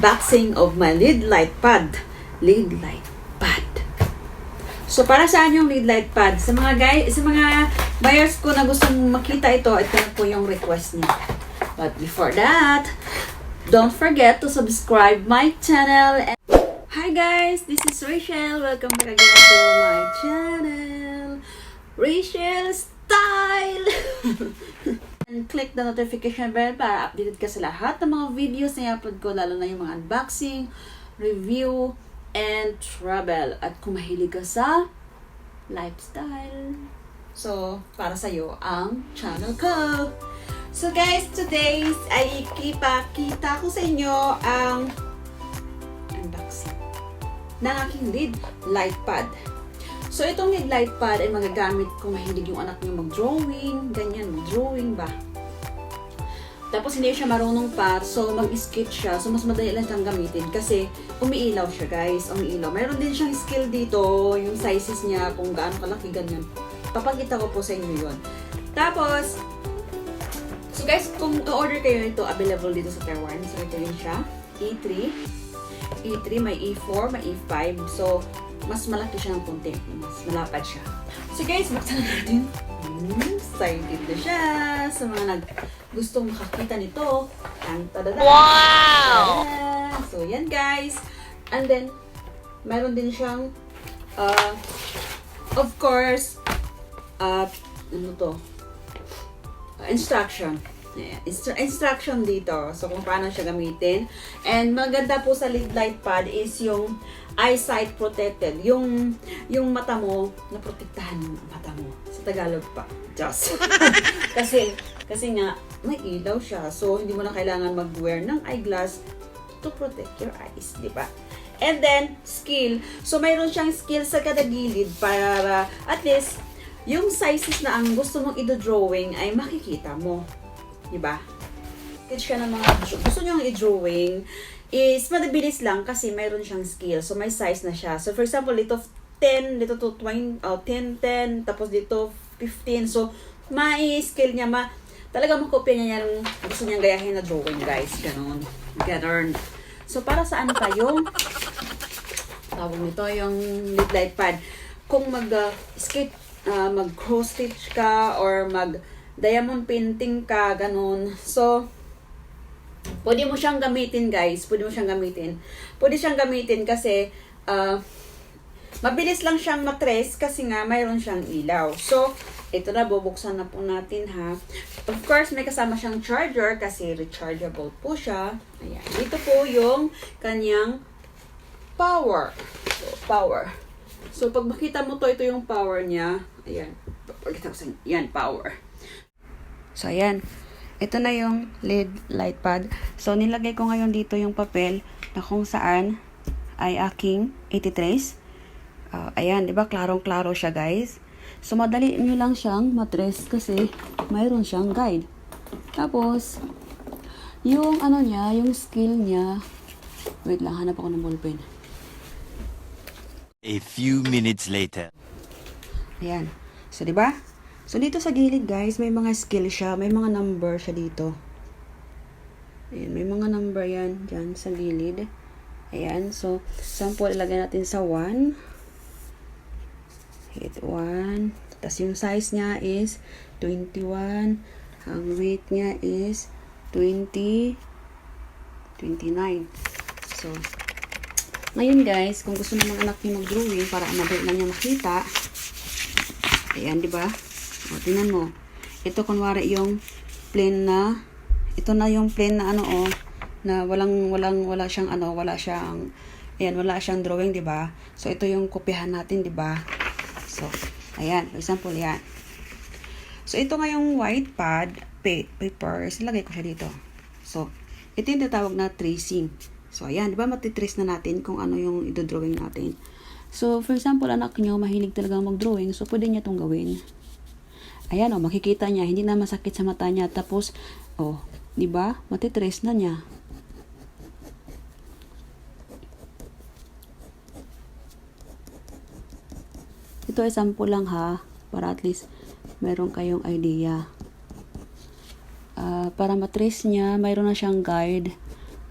unboxing of my lead light pad. Lead light pad. So, para saan yung lead light pad? Sa mga buyers ko na gustong makita ito na po yung request niya. But before that, don't forget to subscribe my channel. And hi guys, this is Rachel. Welcome back again to my channel, Rachel Style. And click the notification bell para updated ka sa lahat ng mga videos na i-upload ko, lalo na yung mga unboxing, review, and travel. At kung mahilig ka sa lifestyle, so para sa'yo ang channel ko. So guys, today ay ipakita ko sa inyo ang unboxing ng aking lead light pad. So itong lead light pad ay magagamit kung mahilig yung anak niyo mag-drawing, ganyan, mag-drawing ba. Tapos hindi siya marunong pa, so mag-sketch siya. So mas madali lang siyang gamitin kasi umiilaw siya guys, umiilaw. Mayroon din siyang skill dito, yung sizes niya, kung gaano kalaki, ganyan. Papakita ko po sa inyo yun. Tapos, so guys, kung order kayo ito, available dito sa Taiwan. So ito yun siya, E3, may E4, may E5. So, mas malaki siya ng konti, mas malapad siya. So guys, buksan na natin. Excited na siya sa mga gustong makakita nito. Wow! So yan guys. And then, mayroon din siyang of course, instruction. Instruction dito. So, kung paano siya gamitin. And maganda po sa lead light pad is yung eyesight protected. Yung mata mo, naprotektahan yung mata mo. Sa Tagalog pa. Just. kasi nga, may ilaw siya. So, hindi mo na kailangan mag-wear ng eyeglass to protect your eyes. Diba? And then, skill. So, mayroon siyang skill sa kada gilid para at least, yung sizes na ang gusto mong i-drawing ay makikita mo. Diba? Siya ng mga gusto nyo i-drawing is madabilis lang kasi mayroon siyang skill. So, may size na siya. So, for example, dito 10, dito to 20, 10, tapos dito 15. So, may skill niya, talaga makopya niya yung gusto niyang gayahin na drawing, guys. Ganon. Ganon. So, para sa ano pa yung tawag nito, yung lead light pad. Kung mag-cross stitch ka or diamond painting ka, ganun. So, pwede mo siyang gamitin, guys. Pwede mo siyang gamitin. Pwede siyang gamitin kasi, mabilis lang siyang matrace kasi nga, mayroon siyang ilaw. So, ito na, bubuksan na po natin, ha. Of course, may kasama siyang charger kasi rechargeable po siya. Ayan. Dito po yung kanyang power. So, power. So, pag makita mo to, ito yung power niya. Ayan. Pagkita ko sa inyo. Yan, power. So, ayan. Ito na yung lead light pad. So, nilagay ko ngayon dito yung papel na kung saan ay aking ititrace. Ayan, di ba? Klarong-klaro siya, guys. So, madali nyo lang siyang matrace kasi mayroon siyang guide. Tapos, yung ano niya, yung skill niya. Wait lang, hanap ako ng ballpen. A few minutes later. Ayan. So, di ba? So, dito sa gilid, guys, may mga skill siya. May mga number siya dito. Ayan, may mga number yan dyan sa gilid. Ayan. So, sample, ilagay natin sa 1. Hit 1. Tapos, yung size niya is 21. Ang weight niya is 20. 29. So, ngayon, guys, kung gusto naman anak niyo mag-drawing para madali lang niya makita. Ayan, di ba? O, tingnan mo. Ito, kunwari, yung plain na, ito na yung plain na ano, na wala siyang ano, ayan, wala siyang drawing, di ba? So, ito yung kopyahan natin, di ba? So, ayan, for example, yan. So, ito nga yung white pad, paper, ilagay ko siya dito. So, ito yung tatawag na tracing. So, ayan, di ba, matitrace na natin kung ano yung idodrawing natin. So, for example, anak nyo, mahilig talagang mag-drawing, so, pwede niya itong gawin. Ayan, makikita niya, hindi na masakit sa mata niya. Tapos, di ba? Matitrace na niya. Ito ay sample lang, ha, para at least meron kayong idea. Para matrace niya, mayroon na siyang guide.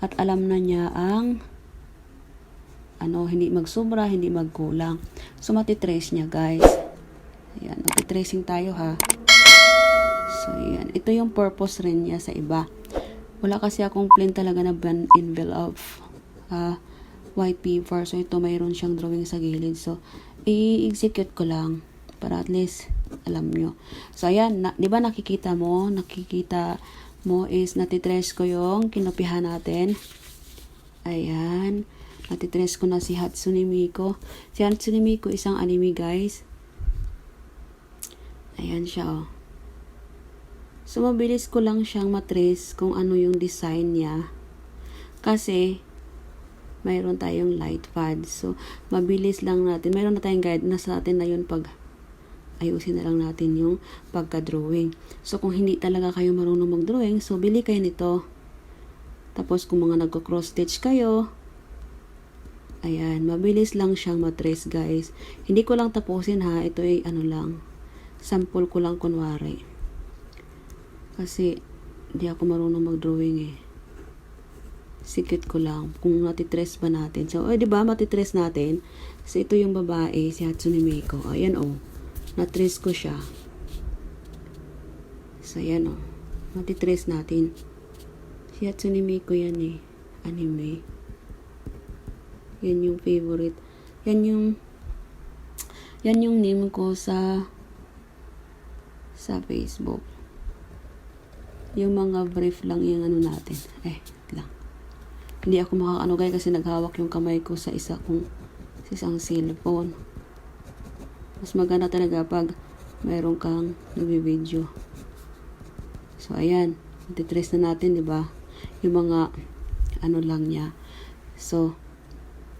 at alam na niya ang hindi magsobra, hindi magkulang. So, matitrace niya, guys. Ayan, magtitracing tayo, ha. So, ayan. Ito yung purpose rin niya sa iba. Wala kasi akong plain talaga na envelope of white paper. So, ito mayroon siyang drawing sa gilid. So, i-execute ko lang para at least alam nyo. So, ayan. Di ba nakikita mo? Nakikita mo is natitrace ko yung kinopihan natin. Ayan. Natitrace ko na si Hatsune Miku. Si Hatsune Miku isang anime, guys. Ayan siya, oh. So, mabilis ko lang siyang matrace kung ano yung design niya. Kasi, mayroon tayong light pad. So, mabilis lang natin. Mayroon na tayong guide. Nasa atin na yun pag ayusin na lang natin yung pagka-drawing. So, kung hindi talaga kayo marunong mag-drawing, so, bili kayo nito. Tapos, kung mga nagko-cross-stitch kayo, ayan, mabilis lang siyang matrace, guys. Hindi ko lang tapusin, ha. Ito ay lang. Sample ko lang kunwari. Kasi, hindi ako marunong mag-drawing, eh. Sikit ko lang. Kung matitrace ba natin. So, diba, matitrace natin. So, ito yung babae, si Hatsune Miku. Ayan, oh. Natrace ko siya. So, ayan, oh. Matitrace natin. Si Hatsune Miku yan, eh. Anime. Yan yung favorite. Yan yung name ko sa Facebook. Yung mga brief lang yung natin. Lang. Hindi ako makakaano, guys, kasi naghawak yung kamay ko sa isang cellphone. Mas maganda talaga pag mayroon kang nagbi-video. So, ayan. Titrace na natin, di ba? Yung mga lang niya. So,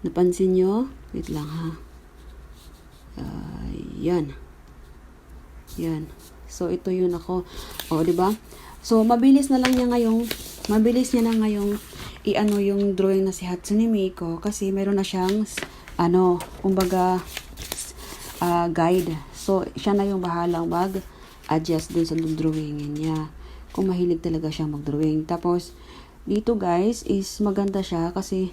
napansin nyo? Wait lang, ha. Yan. Yan. So, ito yun ako. O, diba? So, mabilis niya na ngayong yung drawing na si Hatsune Miku kasi meron na siyang, kumbaga, guide. So, siya na yung bahalang mag-adjust dun sa drawingin niya. Kung mahilig talaga siya mag-drawing. Tapos, dito, guys, is maganda siya kasi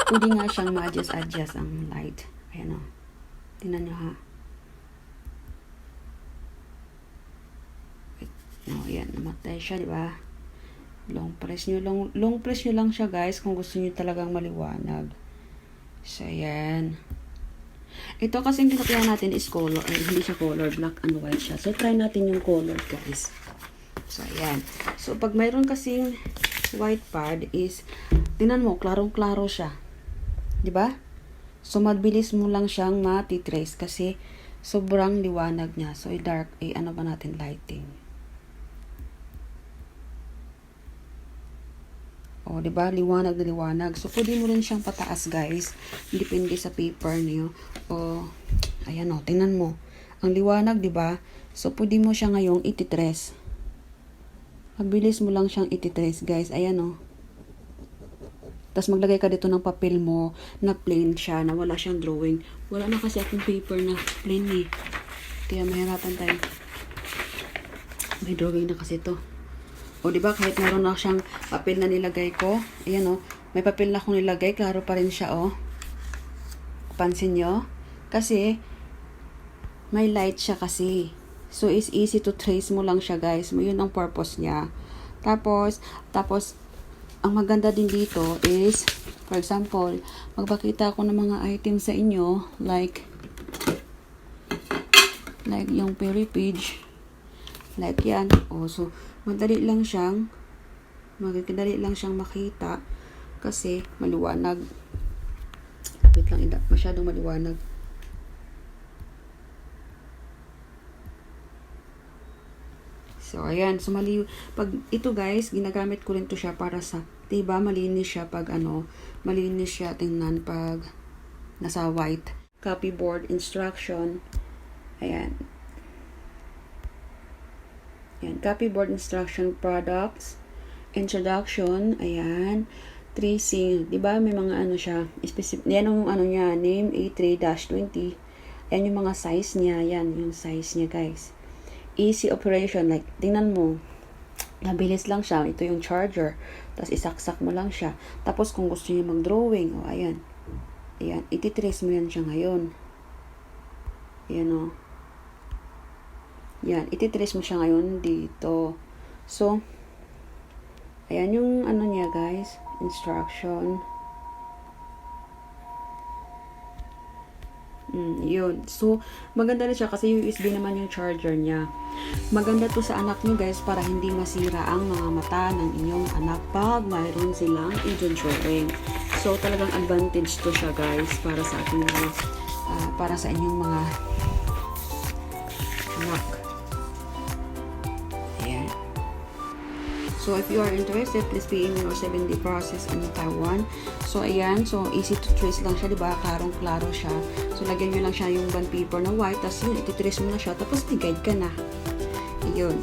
pwede nga siyang ma-adjust ang light. Ayan, o. Tingnan nyo, ha. Ayan. Namatay siya, diba? Long press nyo lang siya, guys, kung gusto nyo talagang maliwanag. So, ayan. Ito kasi yung kinapihan natin is color. Hindi siya color. Black and white siya. So, try natin yung color, guys. So, ayan. So, pag mayroon kasing white pad is, tingnan mo, klarong-klaro siya. Diba? So, mabilis mo lang siyang matitrace kasi sobrang liwanag niya. So, i-dark, ano ba natin, lighting. O, diba? Liwanag na liwanag. So, pwede mo rin siyang pataas, guys. Depende sa paper niyo. O, ayan o, tingnan mo. Ang liwanag, diba? So, pwede mo siya ngayong ititrace. Mabilis mo lang siyang ititrace, guys. Ayan o. Tapos maglagay ka dito ng papel mo na plain siya, na wala siyang drawing. Wala na kasi akong paper na plain, eh. Kaya mahirapan tayo. May drawing na kasi to. O, diba? Kahit meron na siyang papel na nilagay ko. Ayan o. May papel na akong nilagay. Klaro pa rin siya, o. Pansin nyo? Kasi, may light siya kasi. So, it's easy to trace mo lang siya, guys. Yun ang purpose niya. Tapos, ang maganda din dito is, for example, magpakita ako ng mga items sa inyo, like yung peri page, like yan. O, so, madali lang siyang makita kasi maliwanag. Wait lang, masyadong maliwanag. So, ayan. So, pag ito, guys, ginagamit ko rin to siya para sa, diba, malinis siya pag malinis siya tingnan pag nasa white. Copyboard instruction. Ayan. Ayan. Copyboard instruction products. Introduction. Ayan. Tracing. Diba, may mga siya. Specific. Yan yung niya. Name A3-20. Ayan yung mga size niya. Yan. Yung size niya, guys. Easy operation. Like, tingnan mo. Mabilis lang siya. Ito yung charger. Tapos isaksak mo lang siya. Tapos kung gusto niyo mag-drawing, o ayan. Ayan, ititrace mo yan siya ngayon. Ayan o. Yan, ititrace mo siya ngayon dito. So, ayan yung ano niya guys. Instruction. Yun. So, maganda na siya kasi USB naman yung charger niya. Maganda to sa anak nyo guys para hindi masira ang mga mata ng inyong anak pag mayroon silang drawing. So, talagang advantage to siya guys para sa ating mga para sa inyong mga anak. Ayan. So, if you are interested, please be in your 7-day process in Taiwan. So, ayan. So, easy to trace lang siya, diba? Klarong-klaro siya. So, lagyan nyo lang siya yung bond paper na white. Tapos, yun, ititrace mo na siya. Tapos, may-guide ka na. Ayun.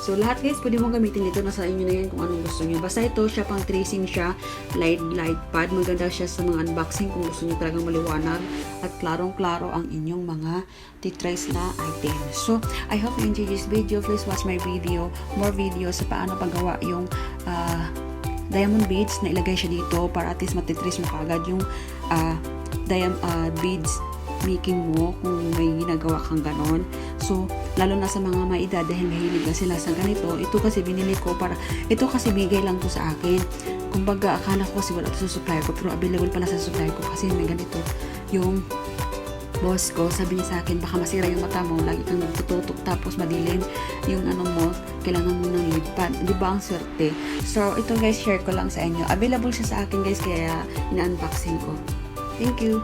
So, lahat guys, pwede mong gamitin dito. Nasa inyo na yan kung anong gusto nyo. Basta ito, siya pang tracing siya. Light pad. Maganda siya sa mga unboxing kung gusto nyo talagang maliwanag. At klarong-klaro ang inyong mga titrace na items. So, I hope you enjoyed this video. Please watch my video. More videos sa paano paggawa yung diamond beads na ilagay siya dito para at least matitrace mo kagad yung beads making mo kung may ginagawa kang ganon. So, lalo na sa mga may edad dahil mahilig na sila sa ganito. Ito kasi binili ko para, ito kasi bigay lang to sa akin. Kumbaga, akala ko kasi wala to sa supply ko, pero available pala sa supply ko kasi may ganito. Yung boss ko, sabi niya sa akin, baka masira yung mata mo, lagi kang nagtututok tapos madilim yung ano mo, kailangan mo ng lid pad. Di ba ang swerte? So, ito guys, share ko lang sa inyo. Available siya sa akin guys, kaya ina-unboxing ko. Thank you!